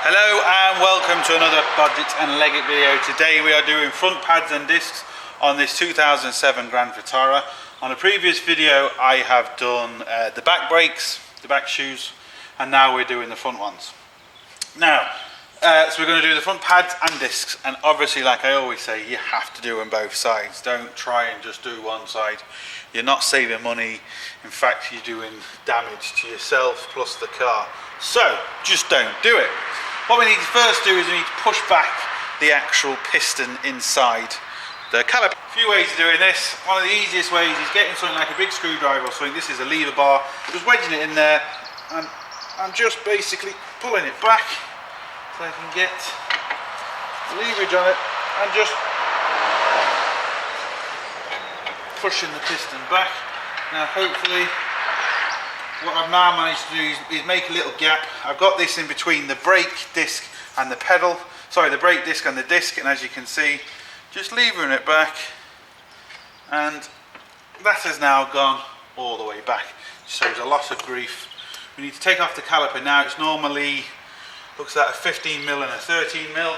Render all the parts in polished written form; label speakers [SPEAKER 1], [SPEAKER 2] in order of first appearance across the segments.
[SPEAKER 1] Hello and welcome to another Bodgit and Leggit video. Today we are doing front pads and discs on this 2007 Grand Vitara. On a previous video I have done the back brakes, the back shoes, and now we're doing the front ones. Now, so we're going to do the front pads and discs, and obviously, like I always say, you have to do them both sides. Don't try and just do one side. You're not saving money. In fact, you're doing damage to yourself plus the car. So just don't do it. What we need to first do is we need to push back the actual piston inside the caliper. A few ways of doing this. One of the easiest ways is getting something like a big screwdriver or something. This is a lever bar. Just wedging it in there, and I'm just basically pulling it back so I can get the leverage on it and just pushing the piston back. Now hopefully what I've now managed to do is make a little gap. I've got this in between the brake disc and the pedal, sorry, the brake disc and the disc, and as you can see, just levering it back, and that has now gone all the way back. So there's a lot of grief. We need to take off the caliper now. It's normally, looks like a 15mm and a 13mm.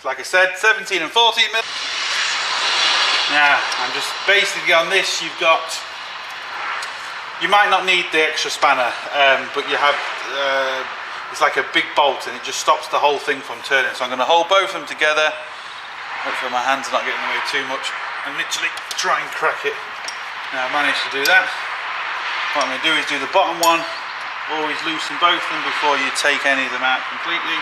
[SPEAKER 1] So like I said, 17 and 14mm. Now, I'm just basically on this, you might not need the extra spanner, but you have, it's like a big bolt and it just stops the whole thing from turning. So I'm going to hold both of them together. Hopefully my hands are not getting in the way too much, and literally try and crack it. Now I've managed to do that. What I'm going to do is do the bottom one. Always loosen both of them before you take any of them out completely.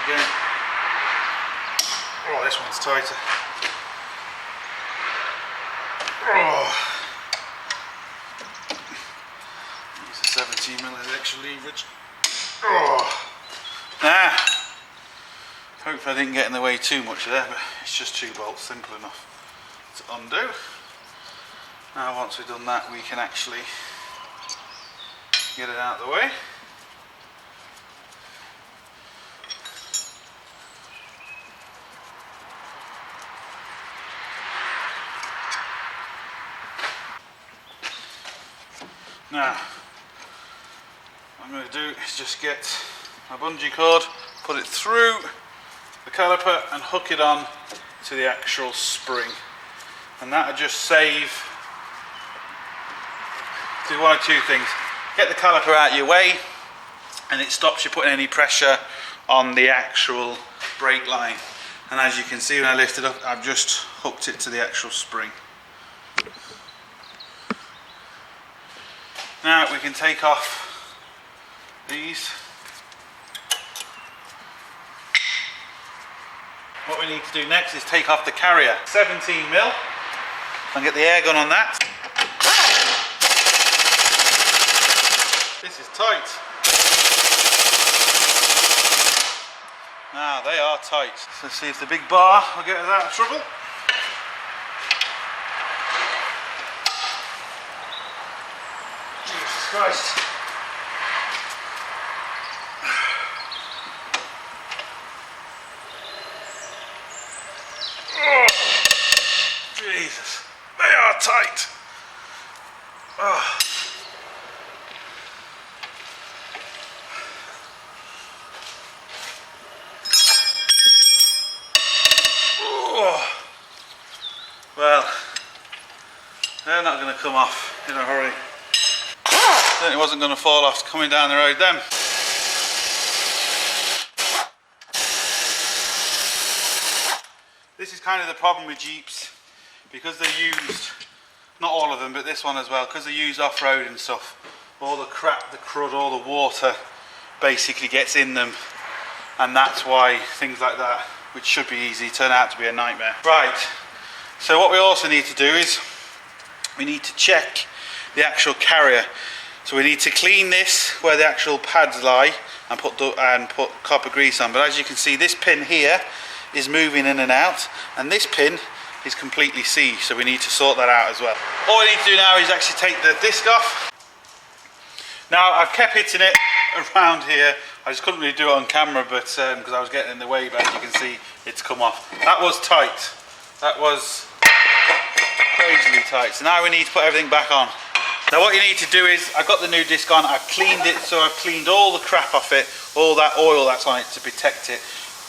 [SPEAKER 1] Again. Oh, this one's tighter. Oh. Use a 17mm extra leverage. Oh. Now, hopefully I didn't get in the way too much there, but it's just 2 bolts, simple enough to undo. Now once we've done that, we can actually get it out of the way. Now, what I'm going to do is just get my bungee cord, put it through the caliper and hook it on to the actual spring. And that'll just save, do one of 2 things. Get the caliper out of your way, and it stops you putting any pressure on the actual brake line. And as you can see when I lift it up, I've just hooked it to the actual spring. Now we can take off these. What we need to do next is take off the carrier. 17mm, and get the air gun on that. This is tight. Now they are tight. So let's see if the big bar will get us out of trouble. Jesus Christ. Oh, Jesus, they are tight. Oh. Well, they're not going to come off in a hurry. Certainly wasn't going to fall off coming down the road then. This is kind of the problem with Jeeps, because they're used, not all of them, but this one as well, because they're used off-road and stuff. All the crap, the crud, all the water basically gets in them, and that's why things like that, which should be easy, turn out to be a nightmare. Right. So what we also need to do is we need to check the actual carrier. So we need to clean this where the actual pads lie and put copper grease on. But as you can see, this pin here is moving in and out, and this pin is completely seized, so we need to sort that out as well. All we need to do now is actually take the disc off. Now I've kept hitting it around here. I just couldn't really do it on camera, but because I was getting in the way, but as you can see, it's come off. That was tight. That was crazily tight. So now we need to put everything back on. Now what you need to do is, I've got the new disc on, I've cleaned it, so I've cleaned all the crap off it, all that oil that's on it to protect it.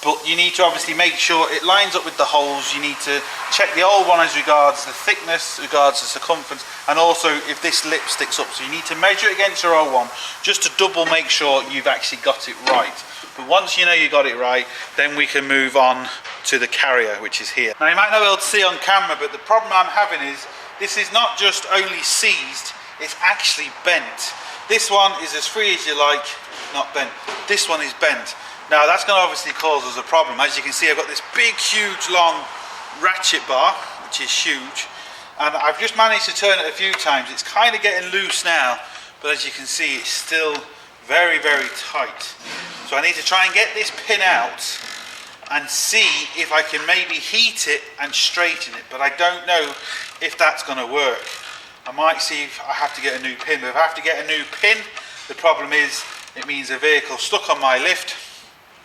[SPEAKER 1] But you need to obviously make sure it lines up with the holes. You need to check the old one as regards the thickness, regards the circumference, and also if this lip sticks up. So you need to measure it against your old one, just to double make sure you've actually got it right. But once you know you got it right, then we can move on to the carrier, which is here. Now you might not be able to see on camera, but the problem I'm having is, this is not just only seized, it's actually bent. This one is as free as you like, not bent. This one is bent. Now that's going to obviously cause us a problem. As you can see, I've got this big, huge, long ratchet bar, which is huge. And I've just managed to turn it a few times. It's kind of getting loose now, but as you can see, it's still very, very tight. So I need to try and get this pin out and see if I can maybe heat it and straighten it. But I don't know if that's going to work. I might see if I have to get a new pin. But if I have to get a new pin, the problem is it means a vehicle stuck on my lift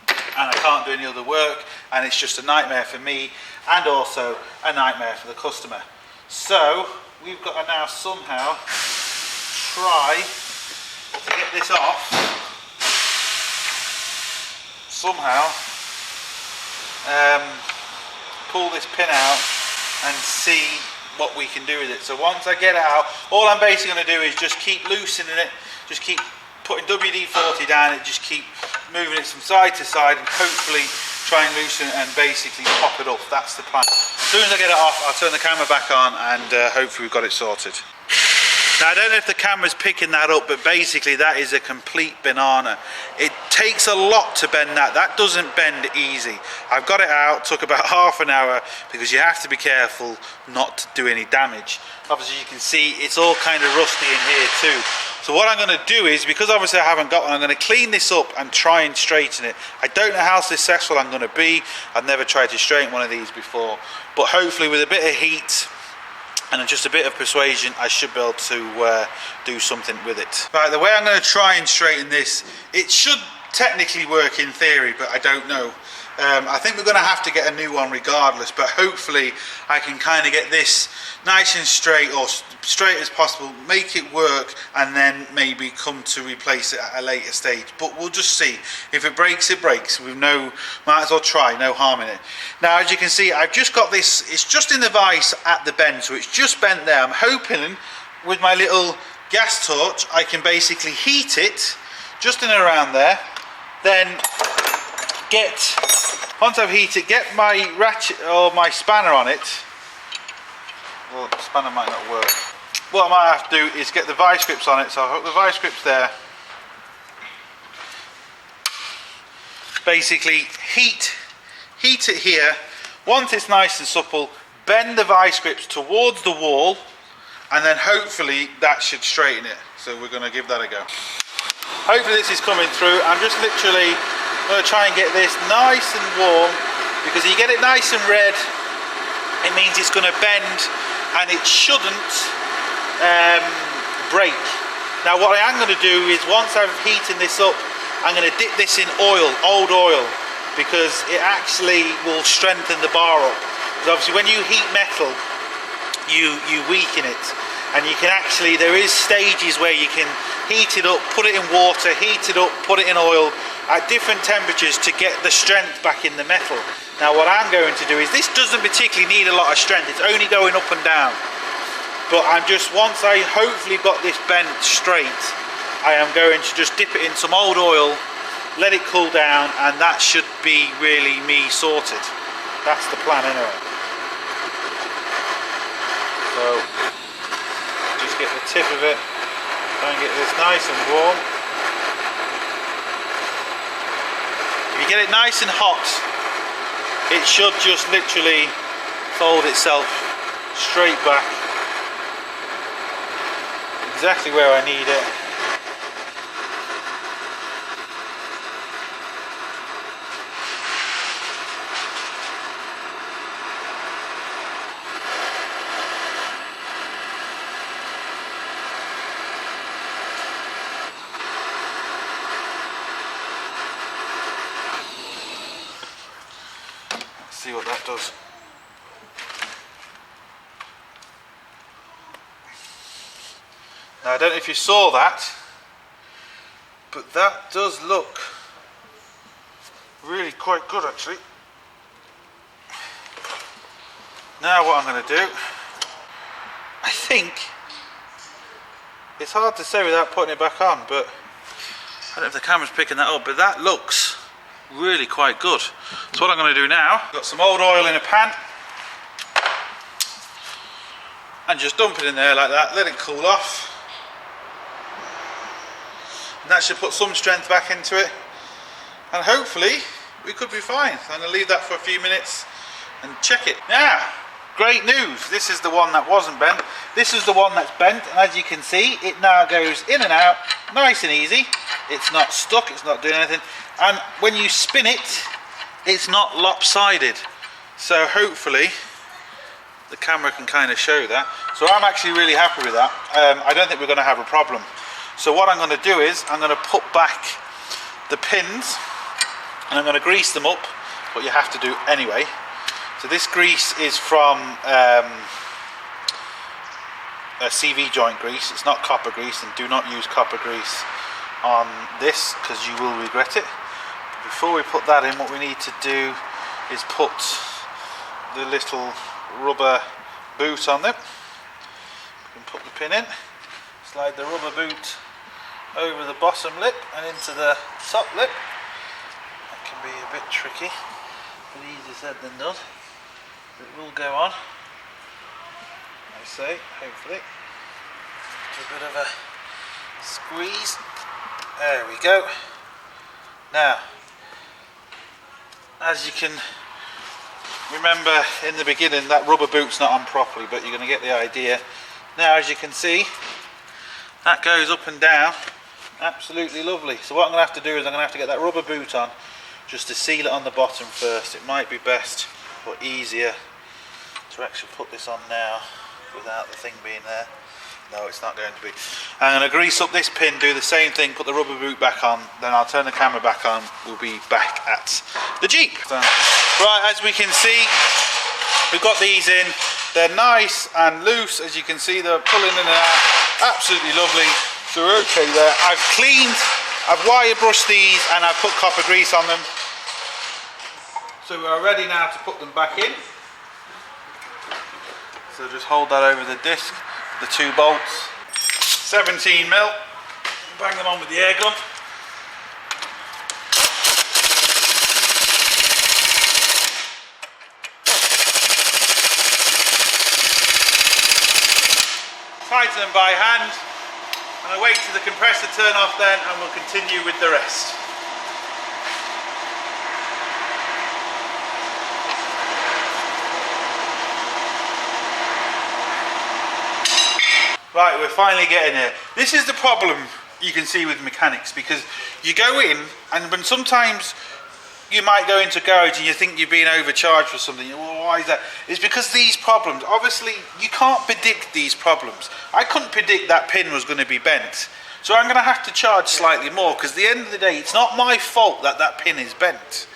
[SPEAKER 1] and I can't do any other work, and it's just a nightmare for me and also a nightmare for the customer. So we've got to now somehow try to get this off, somehow pull this pin out and see what we can do with it. So once I get it out, all I'm basically going to do is just keep loosening it, just keep putting WD-40 down it, just keep moving it from side to side and hopefully try and loosen it and basically pop it up. That's the plan. As soon as I get it off, I'll turn the camera back on and hopefully we've got it sorted. Now I don't know if the camera's picking that up, but basically that is a complete banana. It takes a lot to bend that. That doesn't bend easy. I've got it out, took about half an hour because you have to be careful not to do any damage. Obviously you can see it's all kind of rusty in here too. So what I'm going to do is, because obviously I haven't got one, I'm going to clean this up and try and straighten it. I don't know how successful I'm going to be. I've never tried to straighten one of these before, but hopefully with a bit of heat and just a bit of persuasion, I should be able to do something with it. Right, the way I'm going to try and straighten this, it should technically work in theory, but I don't know. I think we're going to have to get a new one regardless, but hopefully I can kind of get this nice and straight, or straight as possible, make it work, and then maybe come to replace it at a later stage. But we'll just see. If it breaks, it breaks. Might as well try, no harm in it. Now as you can see, I've just got this, it's just in the vise at the bend, so it's just bent there. I'm hoping with my little gas torch I can basically heat it just in and around there, then once I've heated, get my ratchet or my spanner on it. Well, the spanner might not work. What I might have to do is get the vice grips on it, so I'll hook the vice grips there. Basically heat it here. Once it's nice and supple, bend the vice grips towards the wall, and then hopefully that should straighten it. So we're going to give that a go. Hopefully this is coming through. I'm just literally going to try and get this nice and warm, because if you get it nice and red, it means it's going to bend and it shouldn't break. Now what I am going to do is, once I've heated this up, I'm going to dip this in oil, old oil, because it actually will strengthen the bar up. Because obviously when you heat metal, you weaken it, and you can actually, there is stages where you can heat it up, put it in water, heat it up, put it in oil at different temperatures to get the strength back in the metal. Now what I'm going to do is, this doesn't particularly need a lot of strength, it's only going up and down. But I'm just, once I hopefully got this bent straight, I am going to just dip it in some old oil, let it cool down, and that should be really me sorted. That's the plan anyway. So just get the tip of it, try and get this nice and warm. If you get it nice and hot, it should just literally fold itself straight back, exactly where I need it. See what that does. Now I don't know if you saw that, but that does look really quite good actually. Now what I'm going to do, I think, it's hard to say without putting it back on, but I don't know if the camera's picking that up, but that looks really quite good. So what I'm going to do now, got some old oil in a pan, and just dump it in there like that, let it cool off. And that should put some strength back into it, and hopefully we could be fine. I'm going to leave that for a few minutes and check it. Now, great news, this is the one that wasn't bent. This is the one that's bent, and as you can see, it now goes in and out nice and easy. It's not stuck, it's not doing anything, and when you spin it, it's not lopsided. So hopefully the camera can kind of show that. So I'm actually really happy with that. I don't think we're going to have a problem. So what I'm going to do is I'm going to put back the pins and I'm going to grease them up, what you have to do anyway. So this grease is from a CV joint grease. It's not copper grease, and do not use copper grease on this because you will regret it. But before we put that in, what we need to do is put the little rubber boot on them. We can put the pin in, slide the rubber boot over the bottom lip and into the top lip. That can be a bit tricky, but easier said than done. It will go on, I say, hopefully. A bit of a squeeze. There we go. Now, as you can remember in the beginning, that rubber boot's not on properly, but you're going to get the idea. Now, as you can see, that goes up and down. Absolutely lovely. So what I'm going to have to do is I'm going to have to get that rubber boot on just to seal it on the bottom first. It might be best or easier to actually put this on now without the thing being there. No, it's not going to be. I'm going to grease up this pin, do the same thing, put the rubber boot back on, then I'll turn the camera back on. We'll be back at the Jeep. Right, as we can see, we've got these in. They're nice and loose, as you can see, they're pulling in and out. Absolutely lovely. So we're okay there. I've cleaned, I've wire brushed these, and I've put copper grease on them. So we're ready now to put them back in. So just hold that over the disc, the two bolts, 17 mil, bang them on with the air gun. Tighten them by hand, and I wait till the compressor turn off then, and we'll continue with the rest. Right, we're finally getting there. This is the problem you can see with mechanics, because you go in and when sometimes you might go into a garage and you think you're being overcharged for something. Well, why is that? It's because these problems, obviously you can't predict these problems. I couldn't predict that pin was going to be bent. So I'm going to have to charge slightly more, because at the end of the day it's not my fault that that pin is bent.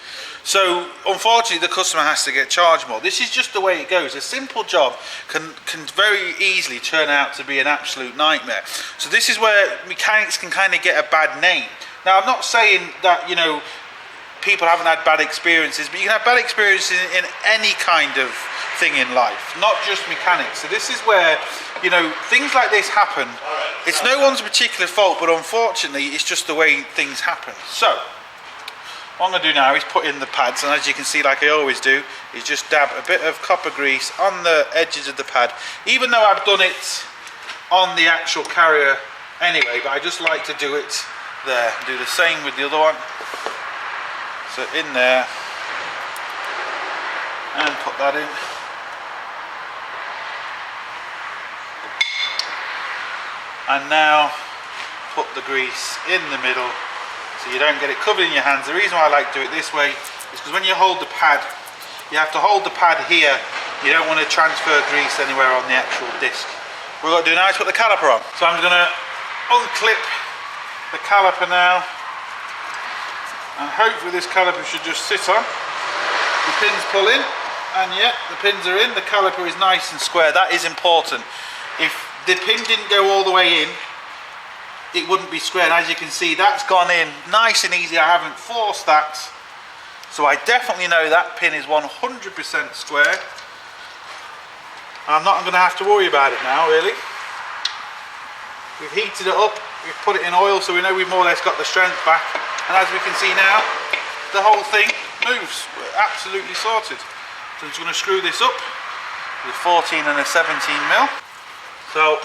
[SPEAKER 1] So unfortunately the customer has to get charged more. This is just the way it goes. A simple job can very easily turn out to be an absolute nightmare. So this is where mechanics can kind of get a bad name. Now I'm not saying that, you know, people haven't had bad experiences, but you can have bad experiences in any kind of thing in life, not just mechanics. So this is where, you know, things like this happen. It's no one's particular fault, but unfortunately it's just the way things happen. So what I'm going to do now is put in the pads, and as you can see, like I always do, is just dab a bit of copper grease on the edges of the pad, even though I've done it on the actual carrier anyway, but I just like to do it there. Do the same with the other one. So in there, and put that in. And now put the grease in the middle, so you don't get it covered in your hands. The reason why I like to do it this way is because when you hold the pad, you have to hold the pad here. You don't want to transfer grease anywhere on the actual disc. What we've got to do now is put the caliper on. So I'm going to unclip the caliper now, and hopefully this caliper should just sit on. The pins pull in, and yeah, the pins are in. The caliper is nice and square. That is important. If the pin didn't go all the way in, it wouldn't be square. And as you can see, that's gone in nice and easy. I haven't forced that, so I definitely know that pin is 100% square. I'm not going to have to worry about it now, really. We've heated it up, we've put it in oil, so we know we've more or less got the strength back. And as we can see now, the whole thing moves. We're absolutely sorted. So I'm just going to screw this up with 14 and a 17 mil. So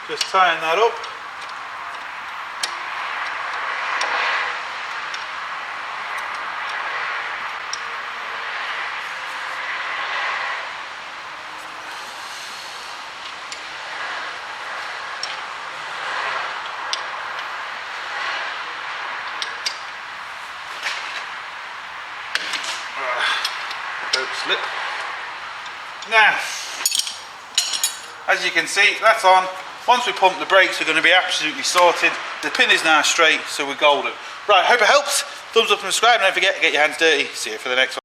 [SPEAKER 1] just tying that up. Don't slip. Now, as you can see, that's on. Once we pump the brakes, we're going to be absolutely sorted. The pin is now straight, so we're golden. Right, hope it helps. Thumbs up and subscribe, and don't forget to get your hands dirty. See you for the next one.